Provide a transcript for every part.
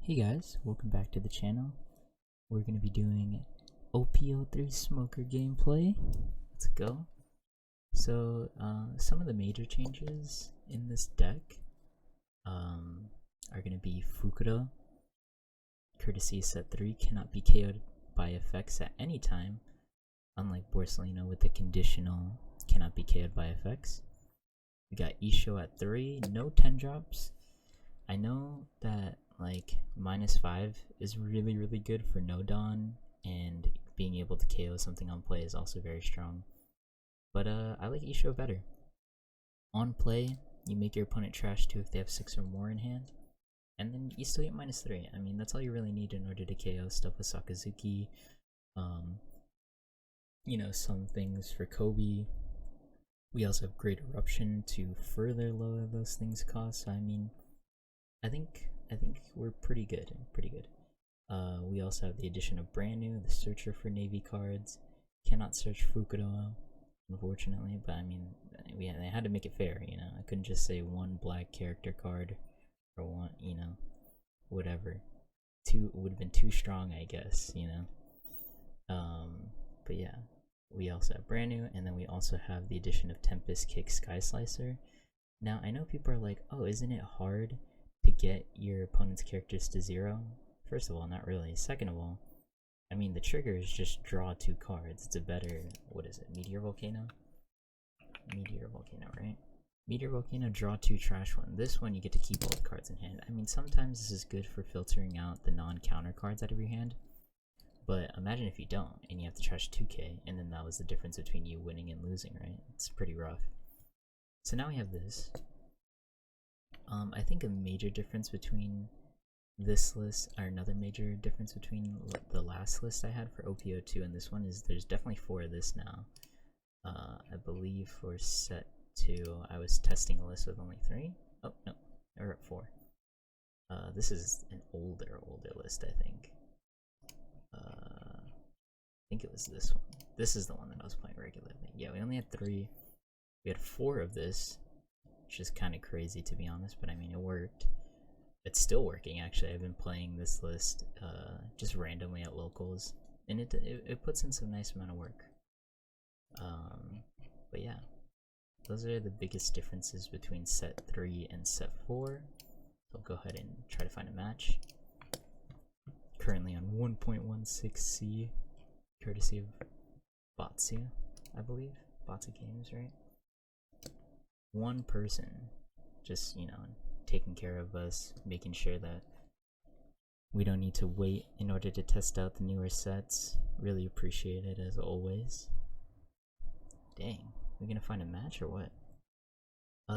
Hey guys, welcome back to the channel. We're going to be doing OPO3 Smoker gameplay. Let's go. So, some of the major changes in this deck are going to be Fukuda, courtesy set 3, cannot be KO'd by effects at any time, unlike Borsalino with the conditional cannot be KO'd by effects. We got Isho at 3, no 10 drops. I know that like -5 is really good for no Dawn, and being able to KO something on play is also very strong. But I like Isho better. On play, you make your opponent trash 2 if they have 6 or more in hand, and then you still get -3. I mean, that's all you really need in order to KO stuff with Sakazuki. You know, some things for Kobe. We also have Great Eruption to further lower those things' costs. So, I mean, I think we're pretty good. We also have the addition of brand new, the searcher for Navy cards. Cannot search Fukuda, unfortunately, but I mean, they had to make it fair, you know. I couldn't just say one black character card or one, you know, whatever. Two would have been too strong, I guess, you know. But yeah, we also have brand new, and then we also have the addition of Tempest Kick Sky Slicer. Now, I know people are like, oh, isn't it hard to get your opponent's characters to 0? First of all, not really. Second of all, I mean, the trigger is just draw 2 cards. It's a better, what is it, Meteor Volcano? Meteor Volcano, right? Meteor Volcano, draw 2, trash 1. This one, you get to keep all the cards in hand. I mean, sometimes this is good for filtering out the non-counter cards out of your hand, but imagine if you don't, and you have to trash 2k, and then that was the difference between you winning and losing, right? It's pretty rough. So now we have this. I think a major difference between this list, or another major difference between the last list I had for OPO2 and this one, is there's definitely 4 of this now. I believe for set 2, I was testing a list with only 3. Oh, no, or 4. This is an older list, I think. I think it was this one. This is the one that I was playing regularly. Yeah, we only had 3. We had 4 of this, which is kind of crazy to be honest, but I mean, it worked. It's still working, actually. I've been playing this list just randomly at locals, and it puts in some nice amount of work. But yeah, those are the biggest differences between set 3 and set 4. So I'll go ahead and try to find a match. Currently on 1.16C, courtesy of Batsu, I believe. Batsu Games, right? One person, just, you know, taking care of us, making sure that we don't need to wait in order to test out the newer sets. Really appreciate it, as always. Dang, we gonna find a match or what?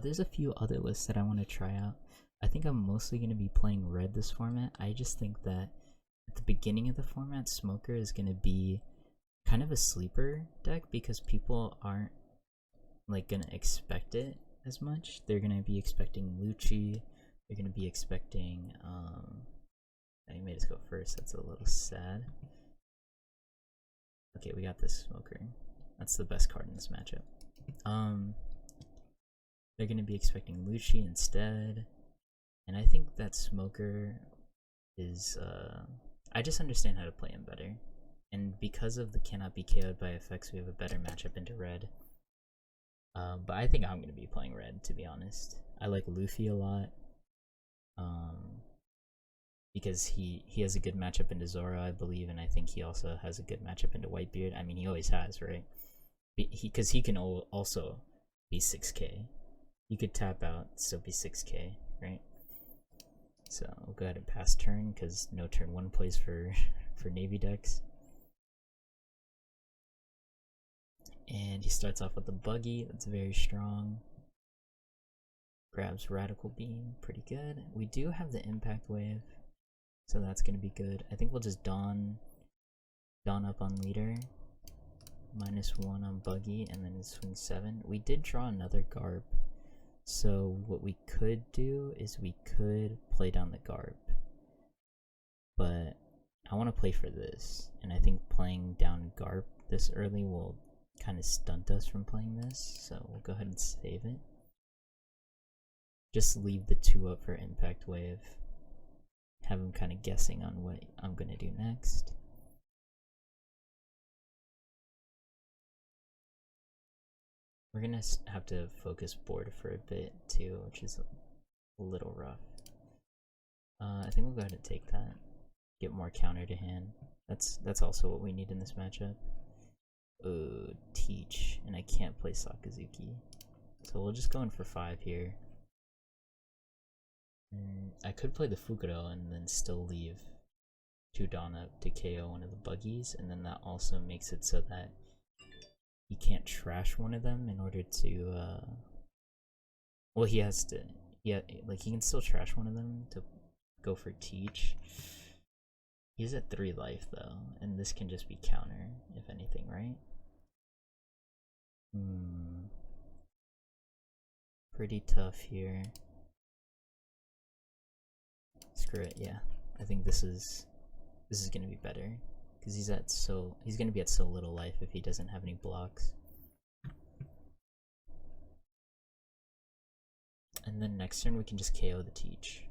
There's a few other lists that I want to try out. I think I'm mostly gonna be playing red this format. I just think that at the beginning of the format, Smoker is gonna be kind of a sleeper deck because people aren't like gonna expect it as much. They're gonna be expecting Lucci. They're gonna be expecting he made us go first. That's a little sad. Okay, we got this Smoker. That's the best card in this matchup. They're gonna be expecting Lucci instead, and I think that Smoker is I just understand how to play him better, and because of the cannot be KO'd by effects, we have a better matchup into red. But I think I'm going to be playing red, to be honest. I like Luffy a lot, because he has a good matchup into Zoro, I believe, and I think he also has a good matchup into Whitebeard. I mean, he always has, right? Because he can also be 6k. He could tap out, still be 6k, right? So we'll go ahead and pass turn, because no turn 1 plays for Navy decks. And he starts off with the buggy, that's very strong. Grabs Radical Beam, pretty good. We do have the Impact Wave, so that's gonna be good. I think we'll just Dawn up on leader, -1 on buggy, and then swing 7. We did draw another Garb, so what we could do is we could play down the Garb. But I want to play for this, and I think playing down Garb this early will kind of stunt us from playing this, so we'll go ahead and save it. Just leave the 2 up for Impact Wave. have him kind of guessing on what I'm gonna do next. We're gonna have to focus board for a bit too, which is a little rough. I think we'll go ahead and take that. Get more counter to hand. That's also what we need in this matchup. Teach, and I can't play Sakazuki. So we'll just go in for 5 here. I could play the Fukuro and then still leave 2 Dawn up to KO one of the buggies, and then that also makes it so that he can't trash one of them in order to, well, he has to, like, he can still trash one of them to go for Teach. He's at 3 life though, and this can just be counter, if anything, right? Pretty tough here. Screw it, yeah. I think this is gonna be better. Because he's gonna be at so little life if he doesn't have any blocks. And then next turn we can just KO the Teach.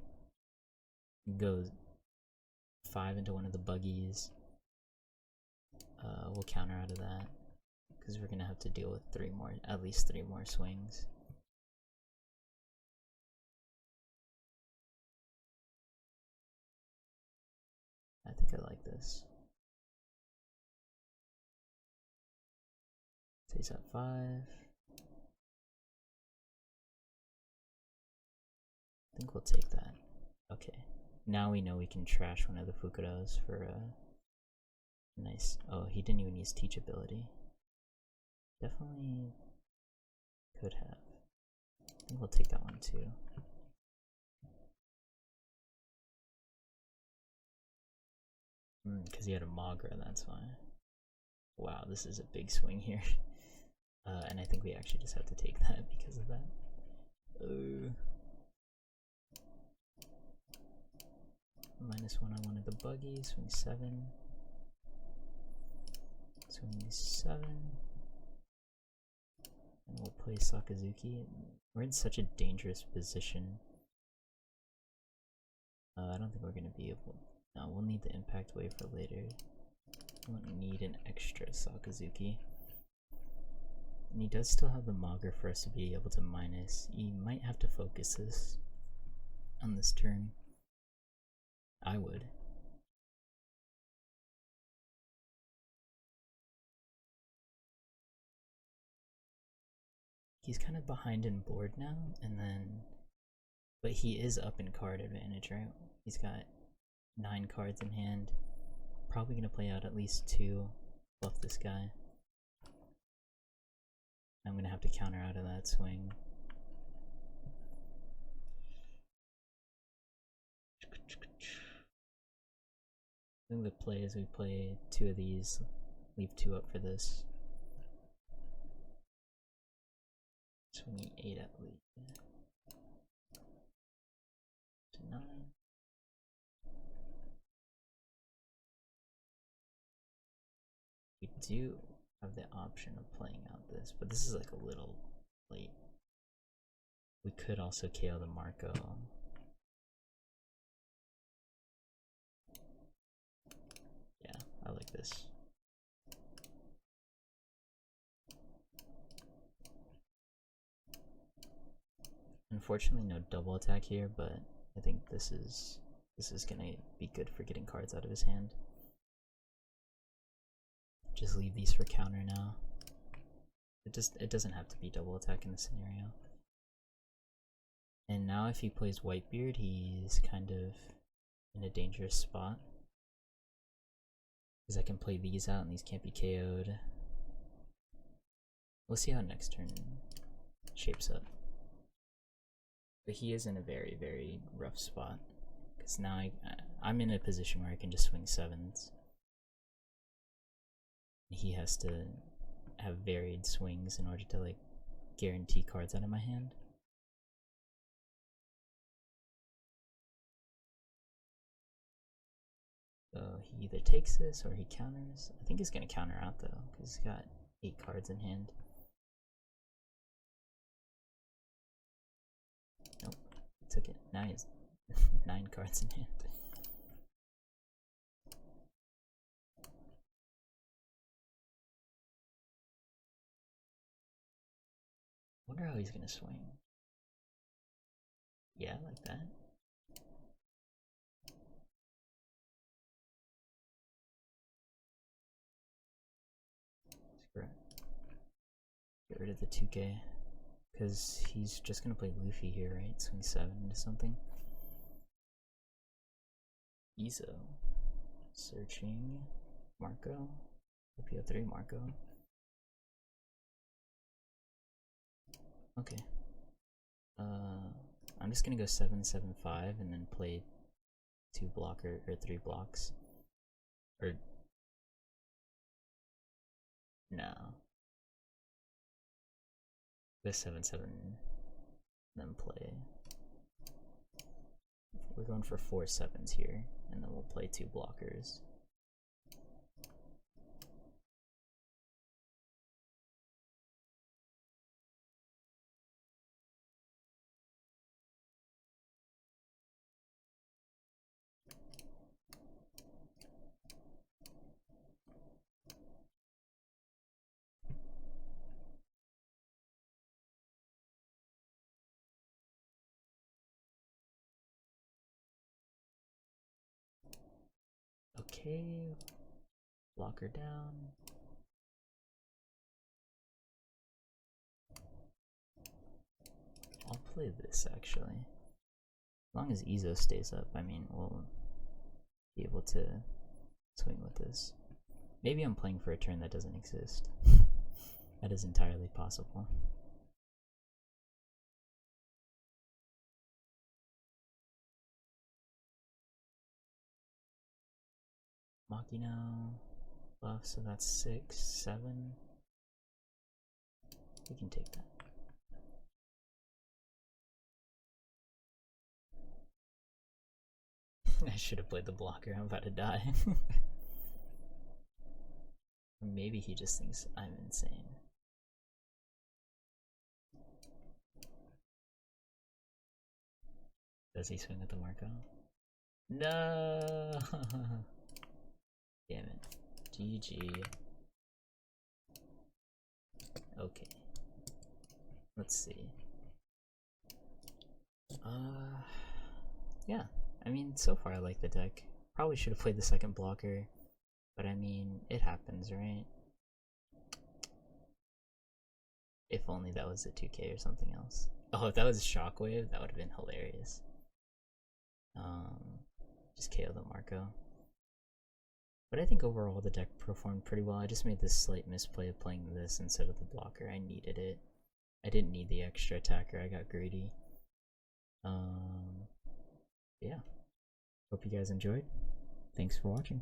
Go 5 into one of the buggies. We'll counter out of that. Because we're gonna have to deal with at least 3 more swings. I think I like this. Stays at 5. I think we'll take that. Okay. Now we know we can trash one of the Fukuros for a nice. Oh, he didn't even use Teach ability. Definitely could have. I think we'll take that one too. Because he had a Magra, that's why. Wow, this is a big swing here. And I think we actually just have to take that because of that. -1 on one of the buggies, swing 7. Swing 7. And we'll play Sakazuki. We're in such a dangerous position. I don't think we're going to be able. No, we'll need the impact wave for later. We won't need an extra Sakazuki. And he does still have the Magra for us to be able to minus. He might have to focus this on this turn. I would. He's kind of behind in board now, but he is up in card advantage, right? He's got 9 cards in hand. Probably gonna play out at least 2, bluff this guy. I'm gonna have to counter out of that swing. I think the play is we play 2 of these, leave 2 up for this. Swinging 8 at least. To 9. We do have the option of playing out this, but this is like a little late. We could also KO the Marco. Yeah, I like this. Unfortunately, no double attack here, but I think this is gonna be good for getting cards out of his hand. Just leave these for counter now. It doesn't have to be double attack in this scenario. And now if he plays Whitebeard, he's kind of in a dangerous spot. Because I can play these out and these can't be KO'd. We'll see how next turn shapes up. But he is in a very, very rough spot. Because now I'm in a position where I can just swing 7s. He has to have varied swings in order to like guarantee cards out of my hand. So he either takes this or he counters. I think he's gonna counter out though, because he's got 8 cards in hand. Nope, he took it. Now he has 9 cards in hand. wonder how he's gonna swing. Yeah, like that. Screw it. Get rid of the 2k. Because he's just gonna play Luffy here, right? Swing 7 into something. Izo. Searching. Marco. PO3 Marco. Okay. I'm just gonna go 7-7-5 and then play 2 blocker or 3 blocks. Or no. Go 7-7 then play. We're going for 4 7s here, and then we'll play 2 blockers. Okay, blocker down. I'll play this actually. As long as Izo stays up, I mean, we'll be able to swing with this. Maybe I'm playing for a turn that doesn't exist. That is entirely possible. Makino buff, so that's 6, 7. We can take that. I should have played the blocker, I'm about to die. Maybe he just thinks I'm insane. Does he swing with the Marco? No! Damn it. GG. Okay. Let's see. Yeah. I mean, so far I like the deck. Probably should have played the second blocker, but I mean, it happens, right? If only that was a 2k or something else. Oh, if that was Shockwave, that would have been hilarious. Just KO the Marco. But I think overall the deck performed pretty well. I just made this slight misplay of playing this instead of the blocker. I needed it. I didn't need the extra attacker, I got greedy. Yeah. Hope you guys enjoyed. Thanks for watching.